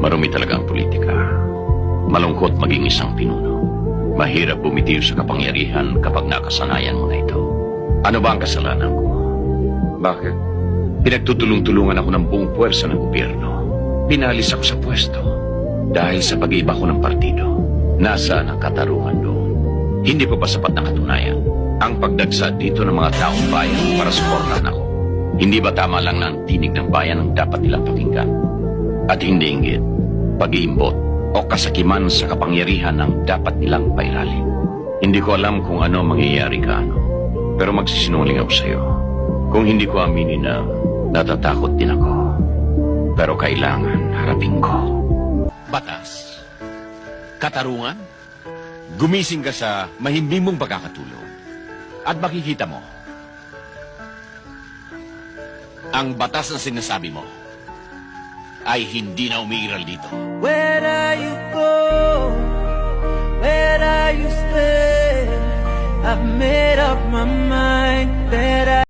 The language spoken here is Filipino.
Marumi talaga ang politika. Malungkot maging isang pinuno. Mahirap bumitiw sa kapangyarihan kapag nakasanayan mo na ito. Ano ba ang kasalanan ko? Bakit? Pinagtutulong-tulungan ako ng buong puwersa ng gobyerno. Pinalis ako sa pwesto dahil sa pag-iba ko ng partido. Nasaan ang katarungan doon? Hindi pa ba sapat na katunayan ang pagdagsa dito ng mga taong bayan para suportahan ako? Hindi ba tama lang na ang tinig ng bayan ang dapat nilang pakinggan? At hindi inggit, pag-iimbot o kasakiman sa kapangyarihan ang dapat nilang pairali. Hindi ko alam kung ano mangyayari kaano, pero magsisinungaling ako sa iyo kung hindi ko aminin na natatakot din ako. Pero kailangan harapin ko. Batas, katarungan, gumising ka sa mahimbing mong pagkakatulog at makikita mo ang batas na sinasabi mo ay hindi na umiiral dito. Where are you go? Where are you stay? I've made up my mind that